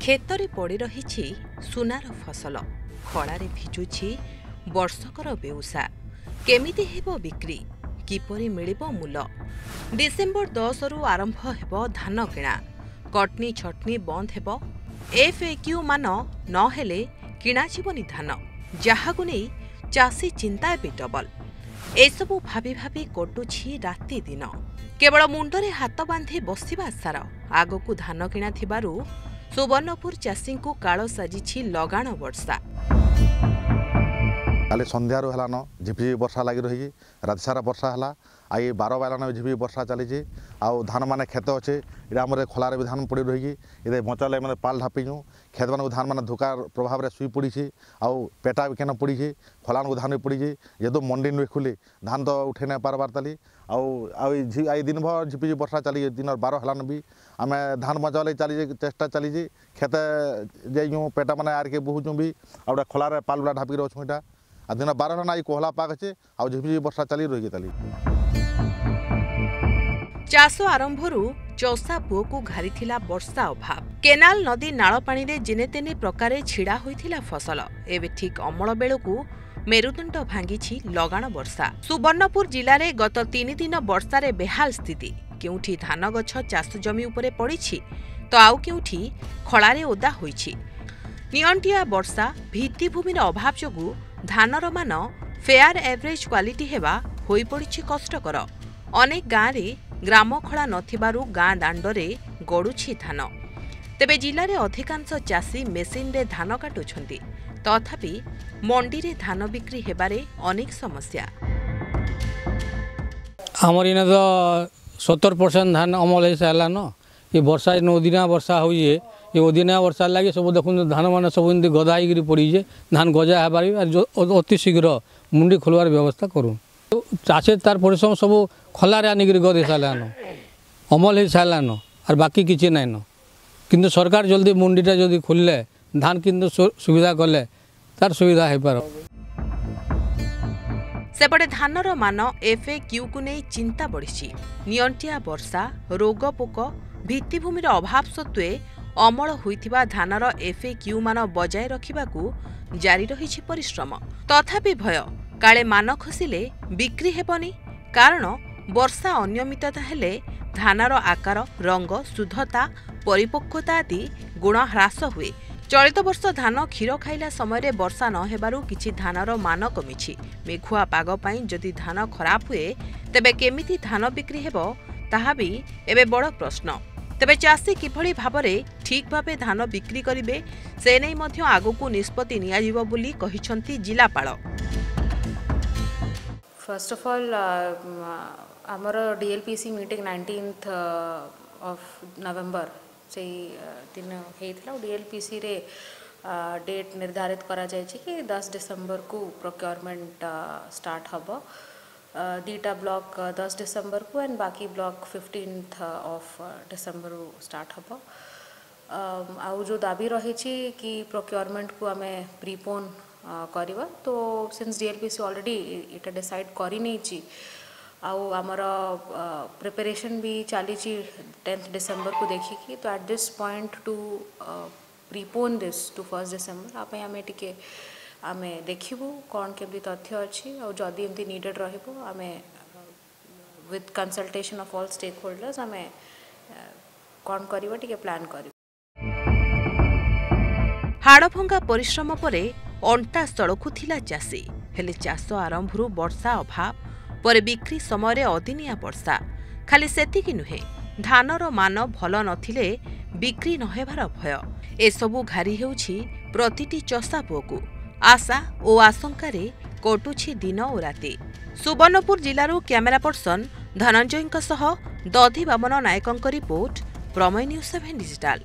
खेतरे पड़ी रही सुनार फसल खड़ारे भिजुछि वर्षकर बेउसा केमिति हेबो बिक्री किपरि मिलिबो मूल। डिसेम्बर 10 रु आरंभ हेबो धान किणा कटनी छटनी बंद हेबो। FAQ मान नहेले किणा जीवनी धान जहाकु नै चाषी चिंता भी डबल। एसबु भाभी भाभी कटुछि राति दिन केवल मुंडरे हाथ बांधि बसिबा सार आगकु धान किणा थिबारु सुवर्णपुर चाषी को काल साजिछि लगाण वर्षा। काली संध्यार हेलान झिपझिपि वर्षा लगी रही राति सारा वर्षा है आई 12 बालान झिपझिपि वर्षा चली आउ धान माने खेत अच्छे इटा आम खोलार भी धान पड़ी रही ये बचाले मैंने पाल ढापिनु खेत मान धान मान धोकार प्रभाव शुई पड़ी आउ पेटा भी केन पड़ी खोलान को धान भी पड़ी जेहेतु मंडी नुहे खुली धान तो उठे नहीं पारबार ताली आई दिन भर झिपझिपि वर्षा चली दिन 12 हेलान भी आम धान बचाले चली चेष्टा चली खेत जाइँ पेटा मैंने आर के बोहुँ भी आ खोलार पाल गुड़ा ढापिक अच्छे इटा आ दिन 12 ना कोहला पाग अच्छे आ झिपझिपि वर्षा चली रही ताली। चाष आरंभरू चषा पुओ को घारिथिला वर्षा अभाव केनाल नदी नाल पानी रे जेने तेने प्रकारे छिड़ा होइथिला फसल एबे ठीक अमल बेलकू मेरुदंड भांगिछि लगाण वर्षा। सुवर्णपुर जिले में गत 3 दिन वर्षा रे बेहाल स्थिति केउठी धान गछ चाष जमी उपरे पड़िछि तो आउ केउठी खଳାରେ ओदा होइछि। नियंटिया वर्षा भित्तिभूमिर अभाव जोगु धानर मान फेयर एवरेज क्वालिटी हेबा होई पड़िछि कष्टकर। अनेक गाँव रे ग्राम खला नथिबारु गाँ दांडरे गड़ुछि धान तेबे जिले में अधिकांश चाषी मेसीन रे धान काटुछंती तथापि मंडी रे धान बिक्री हेबारे अनेक समस्या। आमर इने तो 70% धान अमल हो सारान ये वर्षा ओदिना वर्षा हुए ये ओदिना वर्षा लगे सब देखुन धान मान सब एमती गदा होकर पड़ी धान गजा हेबार अति शीघ्र मुंडी खोलवार व्यवस्था करूँ। चाषे तार परिश्रम सब खलारे आनिक गद सारान अमल हो सारान और बाकी किसी नाइन किंतु सरकार जल्दी मुंडीटा जल्दी खोलिले धान किंतु सुविधा कले तार सुविधा हो पार। सेपटे धानर मान FAQ को नहीं चिंता बढ़ी नियंटिया वर्षा रोग पोक भित्तिभूमिर अभाव सत्वे अमल होइथिबा धानर FAQ मान बजाय रखिबाकू जारी रही परिश्रम तथापि भय काले मान खसिले बिक्री हेबनी कारण वर्षा अनियमितता हेले धानर आकार रंग शुद्धता परिपक्वता आदि गुण ह्रास हुए। चलित वर्ष धान क्षीर खाइला समय वर्षा न हेबारु किछि धानर मान कमिछि। मेघुआ पाग पई जदि धान खराब हुए तेबे केमिति धान बिक्री हेबो ताहा भी एबे बड़ प्रश्न। तेबे चाषी किभଳି भाबरे ठीक भाबे धान बिक्री करिवे से नै मध्य आगुकू निष्पत्ति नियाजिबो बोली कहिसंती जिलापाल। फर्स्ट ऑफ ऑल आमर DLPC meeting 19th of November से दिन होता DLPC रे डेट निर्धारित करा जाए कि 10 डिसेम्बर को प्रोक्योरमेंट स्टार्ट हम दीटा ब्लॉक 10 डिसेम्बर को एंड बाकी block 15th of December start हम आउ जो दाबी रही कि प्रोक्योरमेंट को आम प्रीपोन करवा तो सिंस DLPC ऑलरेडी इटा डिसाइड करी नहीं आउ आमर प्रिपरेशन भी चली 10th डिसेम्बर को देखिकी तो at this point to prepone this to 1st December आप आम टे आम देखू कौन केमती तथ्य अच्छी और जदि एमती नीडेड रहिबो आम with consultation of all stakeholders आम कौन करवा टे प्लान कर। हाड़भंगा परिश्रम परे अंटा स्थलकू थिला चाषी हेले चाष आरंभरू वर्षा अभाव परे बिक्री समय अदिनिया वर्षा खाली सेतिकी नुहे धानर मान भल नथिले बिक्री नहेबार भय एसबू घारी हेउछि प्रतिटी चषा पुओकू आशा और आशंकारे कटुछि दिन और राति। सुवर्णपुर जिलारू कैमेरा पर्सन धनंजय दधि बामन नायकंक रिपोर्ट प्रमेय न्यूज 7 डिजिटाल।